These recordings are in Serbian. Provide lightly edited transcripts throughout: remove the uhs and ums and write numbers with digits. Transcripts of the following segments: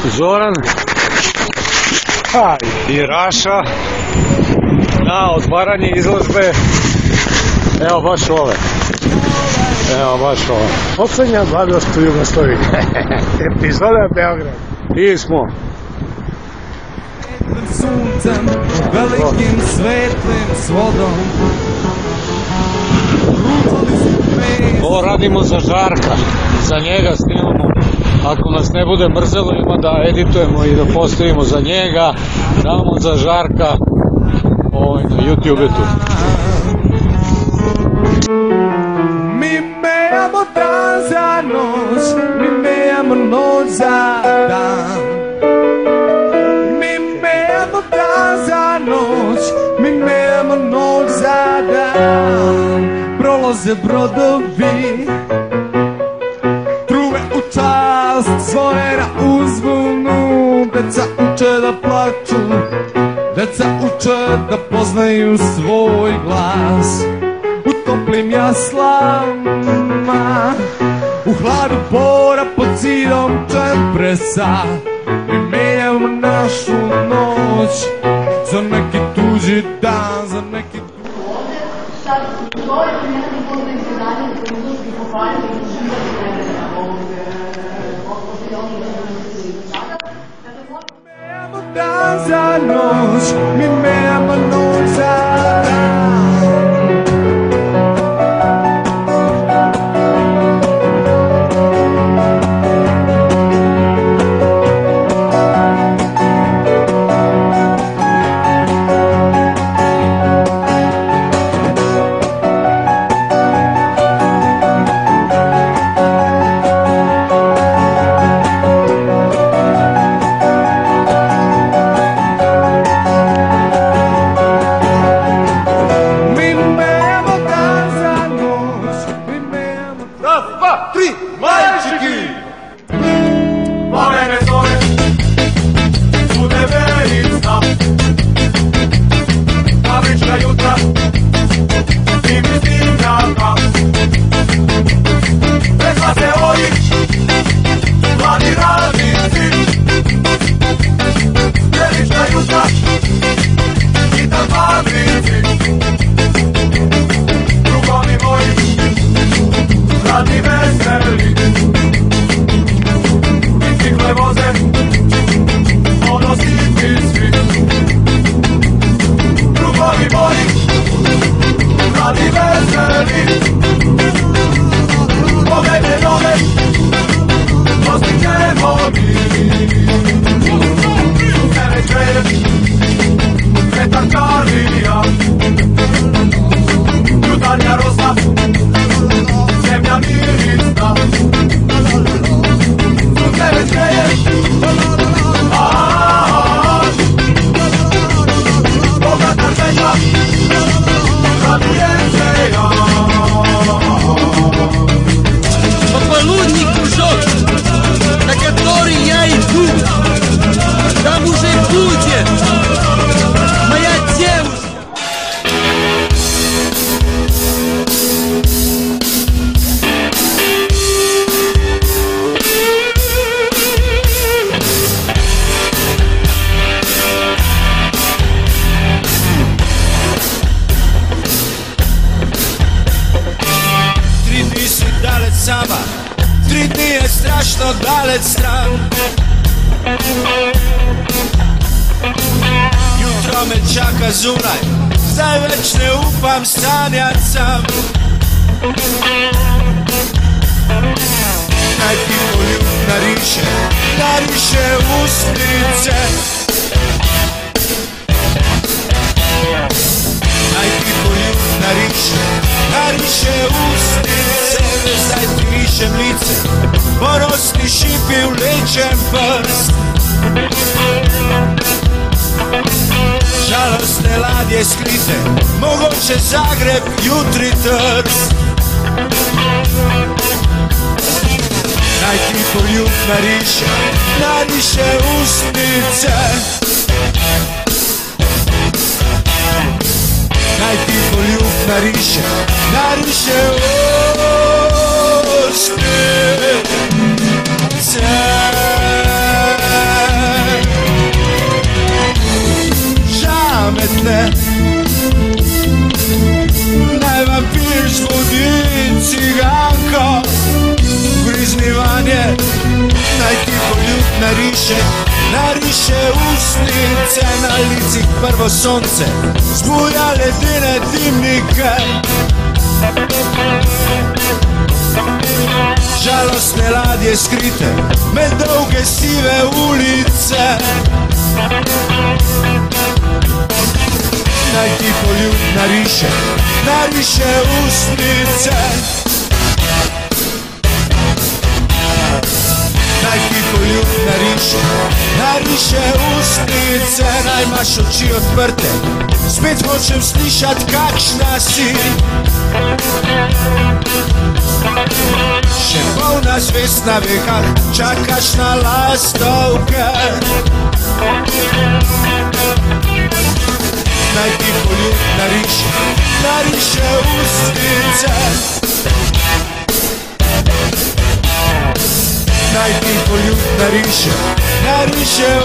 Zoran i Raša na otvaranje izložbe. Evo baš ove. Poslednja 20. Jugoslavije. Epizoda Beograd. I smo. Suncem, velikim svetlim svodom. Ovo radimo za Žarka. Za njega snimamo. Ako nas ne bude mrzelo, ima da editujemo i da postavimo za njega. Damo za Žarka na YouTube-u. Mi menjamo dan za noć, mi menjamo noć za dan. Mi menjamo dan za noć, mi menjamo noć za dan. Prolaze brodovi, trume u čast, zvone na uzbunu. Deca uče da plaču, deca uče da poznaju svoj glas. U toplim jaslama, u hladu bora pod zidom čempresa. Mi menjamo našu noć za neki tuđi dan, za neki tuđi... Sad, govorite nekako poznaju predanje u izložbi pokvarili i živjeti vremena ovog dan za noć, mi menjamo noć za dan. Dalec stran, jutro me čaka zunaj, zdaj več ne upam stanjat sam. Naj ti poljub nariše usnice. Naj ti poljub nariše usnice. Zdaj ti rišem lice, ponosni šipi vlečem prst. Žalostne ladje skrite, mogoče Zagreb, jutri Trst. Naj ti poljub nariše usnice. Naj ti poljub nariše usnice. usnice, na licih prvo sonce, zbuja ledine dimnike. Žalostne ladje skrite med dolge sive ulice. Naj ti poljub nariše usnice. Naj ti poljub nariše usnice. Naj imaš oči odprte, spet hočem slišat kakšna si. Še polna zvest na vekah, čakaš na lastovke. Naj ti poljub nariše usnice. Naj ti poljub nariše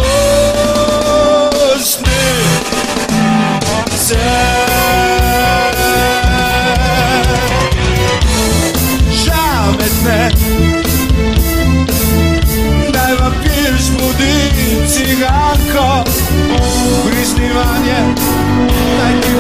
usnice. Žametne, daj vampir zbudi ciganko. Grizni vanje, naj ti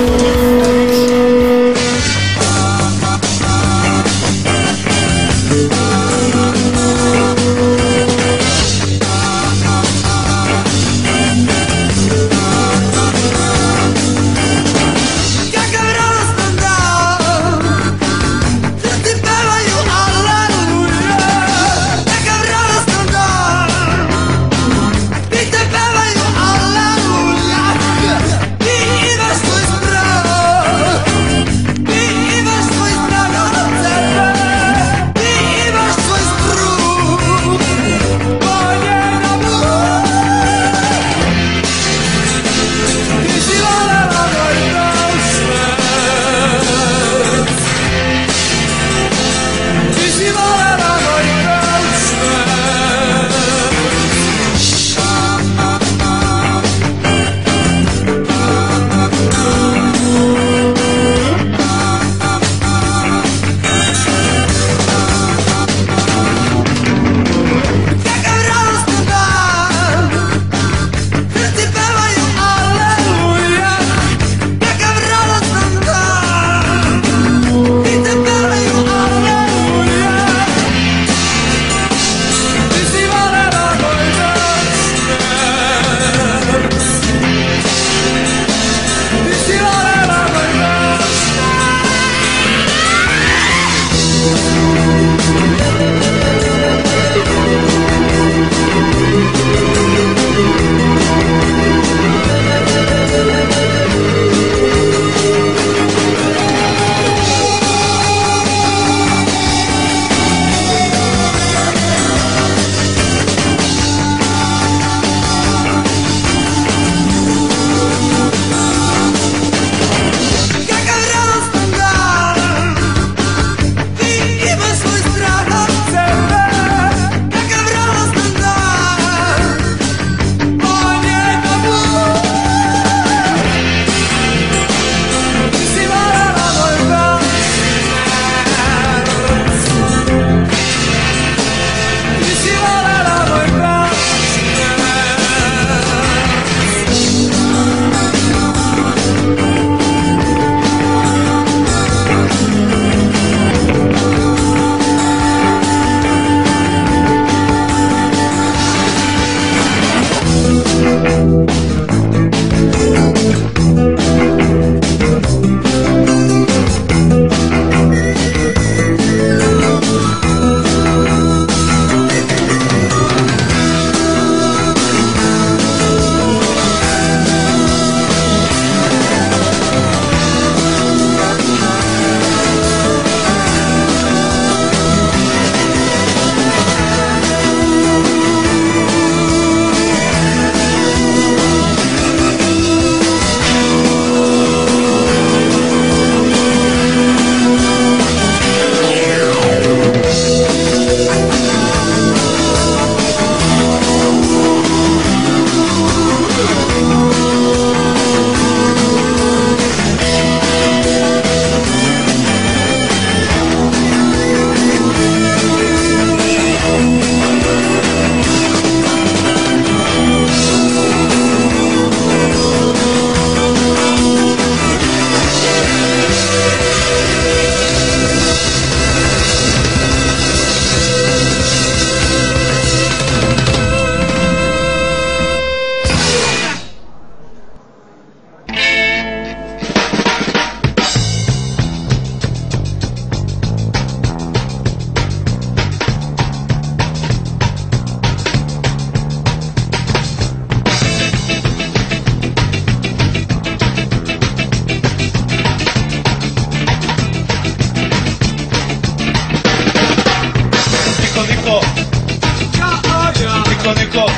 niko,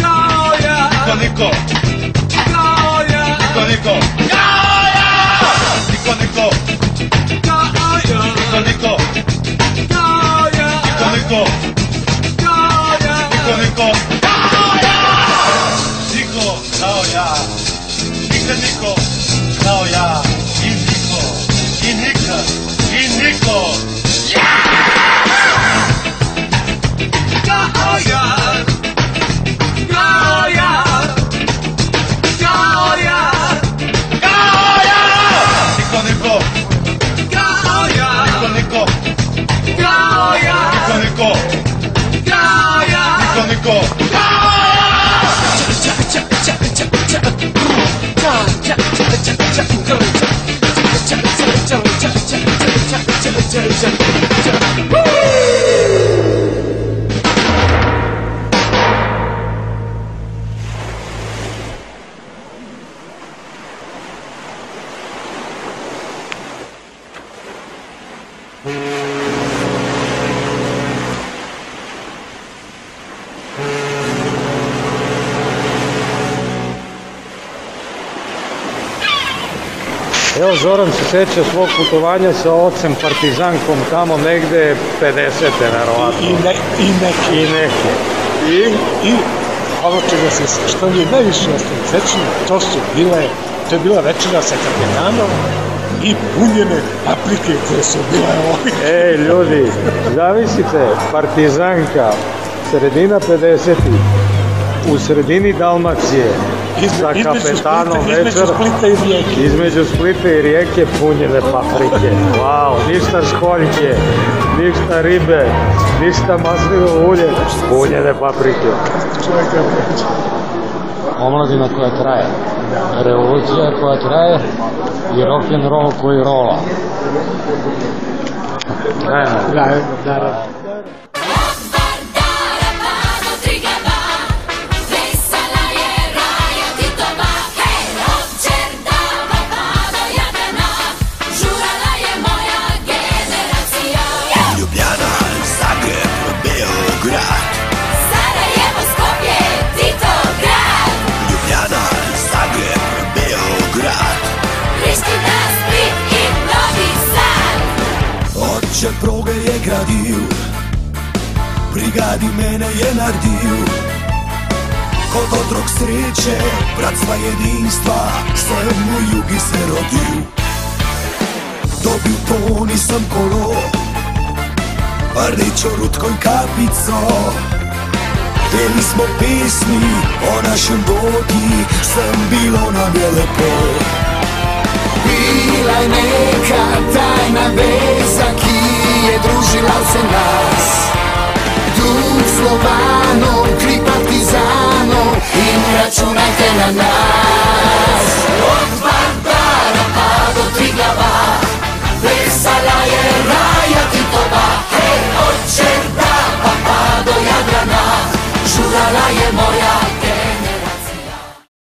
kao ja, niko, niko, kao ja, niko, niko, kao ja, niko, niko, kao ja, niko, niko, kao ja, niko, niko, kao ja, niko, niko, kao ja, niko, kao ja, nikad niko, kao ja, i niko, i nikad, i niko, kao ja, kao ja, kao ja, kao ja, niko, niko, kao ja, niko, niko, kao ja, niko, niko, kao ja, niko, niko, Evo, Zoran se seća svog putovanja sa ocem partizankom tamo negde 50. verovatno. I neke. I ono čega se, što mi je najviše ostalo sećano, to je bila večera sa kapetanom i punjene paprike koje su bile ovih. Ej, ljudi, zamislite, partizanka, sredina 50-ih, u sredini Dalmacije, sa kapetanom večer, između Splita i Rijeke, punjene paprike. Wow, ništa školjke, ništa ribe, ništa maslinovo ulje, punjene paprike. Omladina koja traje, revolucija koja traje i rock'n'roll koji rola. Naravno. Proge je gradio, brigadi mene je nardio. Kod otrok sreće, bratstva jedinstva, sem u jugi se rodio. Dobio to nisam kolo, Ardićo Rutko i Kapico. Peli smo pesmi o našem Bogi, sem bilo nam je lepo. Bila je neka tajna veza ki je družila vse nas. Duh Slovanov, krik partizanov in računajte na nas.